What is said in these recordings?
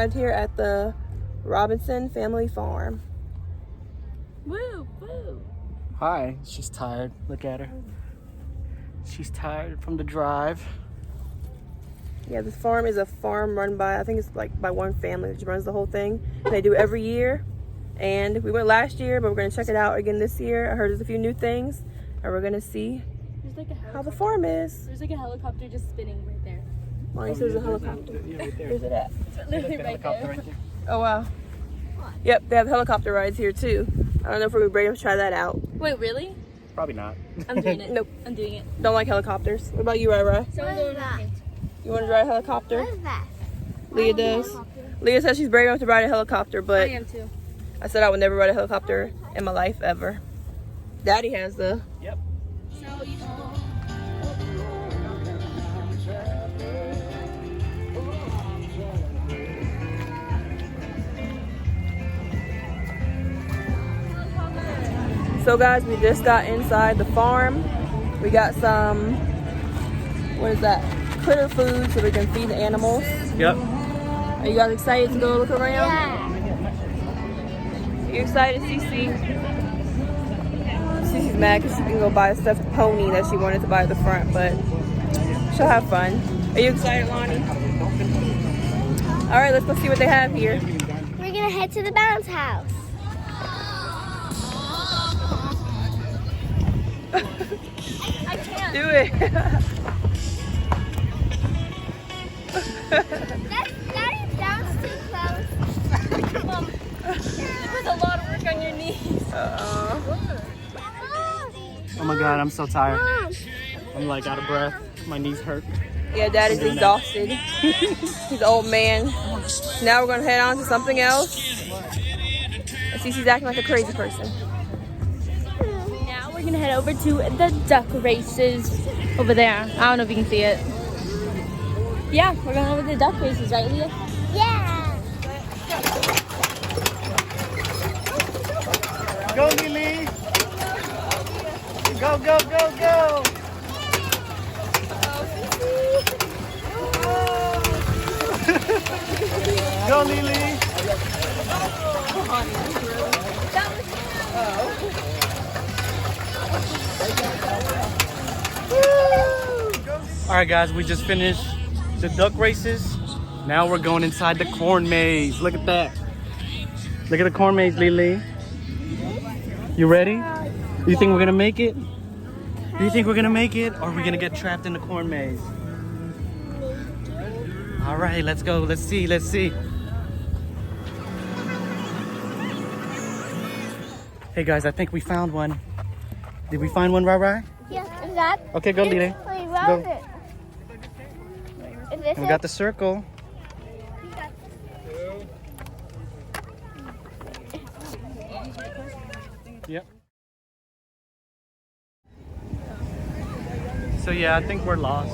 arrived here at the Robinson family farm. Woo, woo. Hi, she's tired. Look at her. She's tired from the drive. Yeah, this farm is a farm run by, I think it's like by one family that runs the whole thing. They do it every year. And we went last year, but we're going to check it out again this year. I heard there's a few new things, and we're going to see how the farm is. There's like a helicopter just spinning right there. Mommy says there's a helicopter. Yeah, right there. Where's it at? Literally right there. Right there. Oh, wow. Yep, they have helicopter rides here, too. I don't know if we're ready to try that out. Wait, really? Probably not. I'm doing it. Nope. I'm doing it. Don't like helicopters. What about you, Rai? So I'm doing it. You want to ride a helicopter? What is that? Leah does. Leah says she's brave enough to ride a helicopter, I but am too. I said I would never ride a helicopter in my life ever. Daddy has the. Yep. So you So guys, we just got inside the farm. We got some, what is that? Critter food so we can feed the animals. Yep. Are you guys excited to go look around? Yeah. Are you excited, Cece? Cece's mad because she can go buy a stuffed pony that she wanted to buy at the front, but she'll have fun. Are you excited, Lonnie? All right, let's go see what they have here. We're gonna head to the bounce house. I can't. Do it. That sounds too close. Mom, it was a lot of work on your knees. Oh my God, I'm so tired. Mom. I'm like out of breath. My knees hurt. Yeah, Daddy's exhausted. He's an old man. Now we're gonna head on to something else. And Cece's acting like a crazy person. Now we're gonna head over to the duck races over there. I don't know if you can see it. Yeah, we're going over to the duck races, right, Leah? Yeah. Go, Lily! Go, go, go, go! Go, Lily! All right, guys, we just finished the duck races. Now we're going inside the corn maze. Look at that. Look at the corn maze, Lily. You ready? You think we're gonna make it? Do you think we're gonna make it, or are we gonna get trapped in the corn maze? All right, let's go. Let's see. Let's see. Hey guys, I think we found one. Did we find one, Rai? Yes, is that? Okay, go, Lily. Wait, Go. it? Is this And we got the circle. Yep. So yeah, I think we're lost.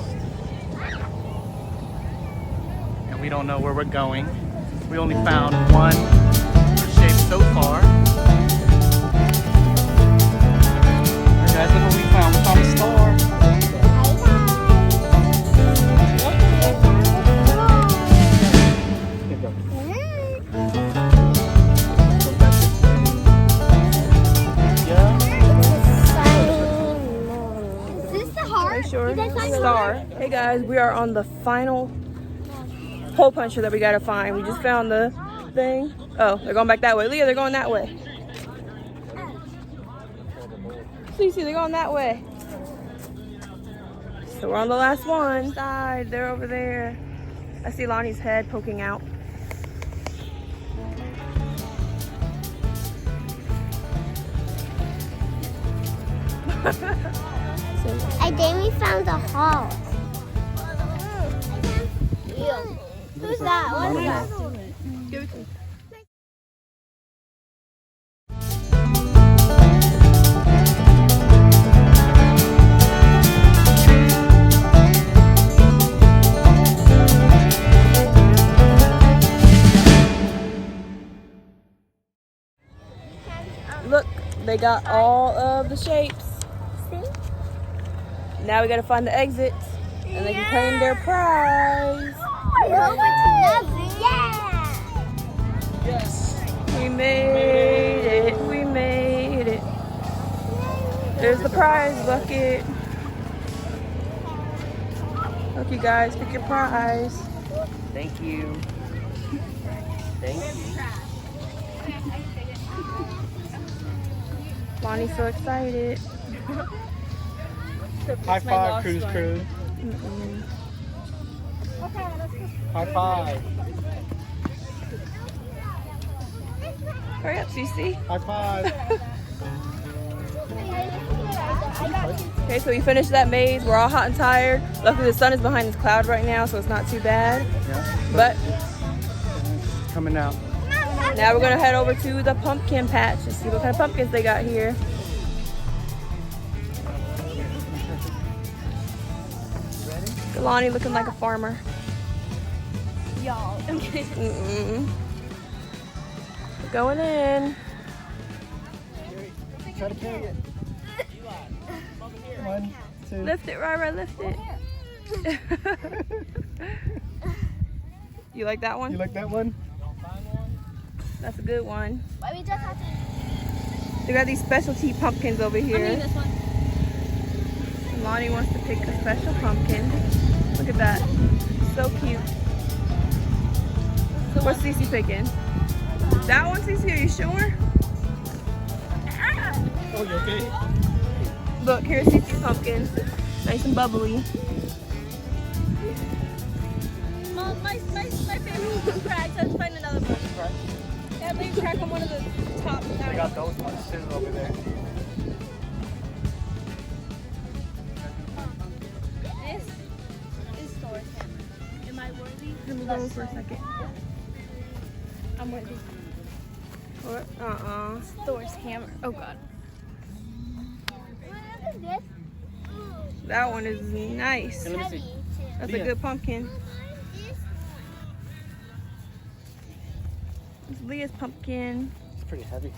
And we don't know where we're going. We only found one shape so far. Alright guys, look what we found. We found a star. Star. Hey guys, we are on the final hole puncher that we gotta find. We just found the thing. Oh, they're going back that way. Leah, they're going that way. Cece, they're going that way. So we're on the last one. Side, they're over there. I see Lonnie's head poking out. I think we found the hall. Who's that? What is that? Give it to me. Look, they got all of the shapes. Now we gotta find the exit, and they can claim their prize. I hope it's nothing. Yeah. the prize bucket. Look, you guys, pick your prize. Thank you. Thank you. Lonnie's so excited. High five, Cruz Crew. High five. Hurry up, Cece. High five. Okay, so we finished that maze. We're all hot and tired. Luckily, the sun is behind this cloud right now, so it's not too bad. Yeah, But coming out. now we're gonna head over to the pumpkin patch and see what kind of pumpkins they got here. Lonnie looking like a farmer. Y'all. Okay. We're going in. Try to carry it. 1, 2. Lift it, Ryra, lift it. You like that one? You like that one? That's a good one. But we just have to. They got these specialty pumpkins over I'm doing here. this one. Lonnie wants to pick a special pumpkin. Look at that. So cute. So what's Cece picking? That one, Cece? Are you sure? Oh, you okay? Look, here's Cece's pumpkin. Nice and bubbly. Mom, my favorite was cracked. Let's find another one. Yeah, leave crack on one of the top. They got those ones too over there. This is Thor's hammer. Am I worthy? Move over for a second. I'm worthy. What? Thor's hammer. Oh God. What is this? That one is nice. Let me see. That's Leah. a good pumpkin. It's Leah's pumpkin. It's pretty heavy.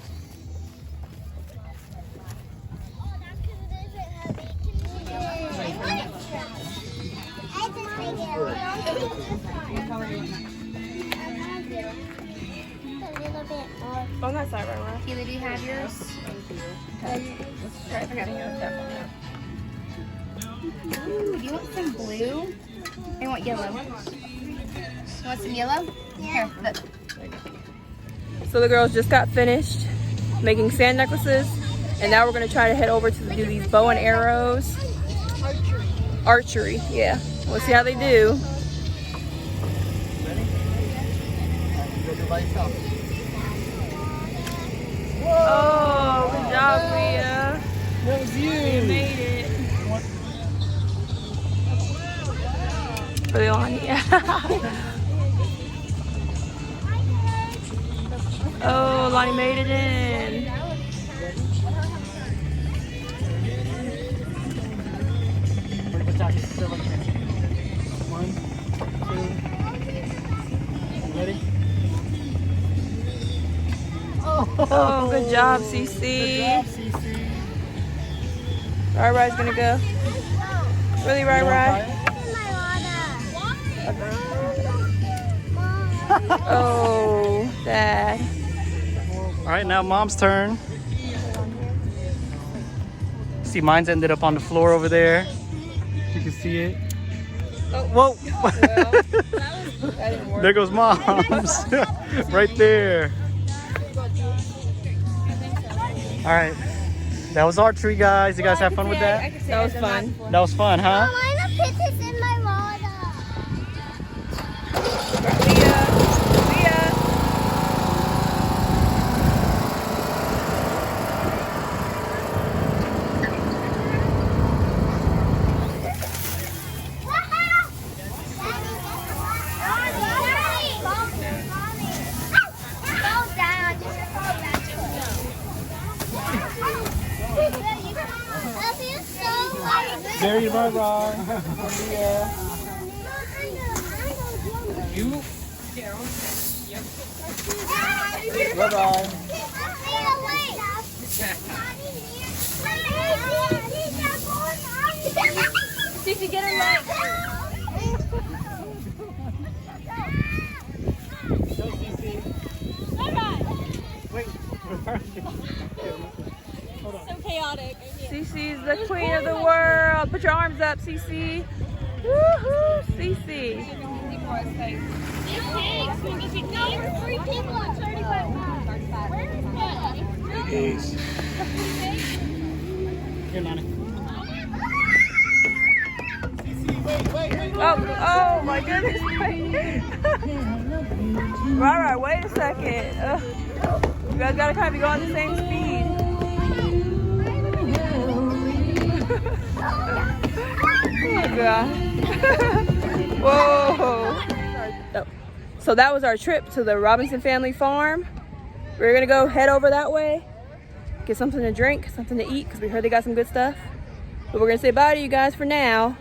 On that side, right? Keely, do you have yours? Okay. I got it. Ooh, do you want some blue? I want yellow. You want some yellow? Here, look. So the girls just got finished making sand necklaces, and now we're gonna try to head over to do these bow and arrows. Archery, yeah. We'll see how they do. Ready? Go do by yourself. Oh, good job, Leah. That was you. You made it. Really on, yeah. Oh, Lonnie made it in. One, two. Ready? Oh, good job, Cece. Good job, Cece. Rai-Rai's gonna go. Really, Rai-Rai? Oh, Dad. All right, now Mom's turn. See, mine's ended up on the floor over there. You can see it. Oh. Whoa! That didn't work. There goes Mom's. Right there. All right. That was archery, guys. You guys have fun with that? That was fun. That was fun, huh? I want to put this in my water. Leah. Leah. Very bye-bye. You? Bye-bye. Cece, get her leg. Wait. So chaotic. Cece's the queen of the world. Put your arms up, Cece. Woohoo, Cece. Three people at 35 miles. Where is that? Here, Nana. Oh my goodness. Right, wait a second. You guys gotta kind of be going the same speed. Oh my god. Whoa. So that was our trip to the Robinson family farm. We're gonna go head over that way, get something to drink, something to eat, because we heard they got some good stuff. But we're gonna say bye to you guys for now.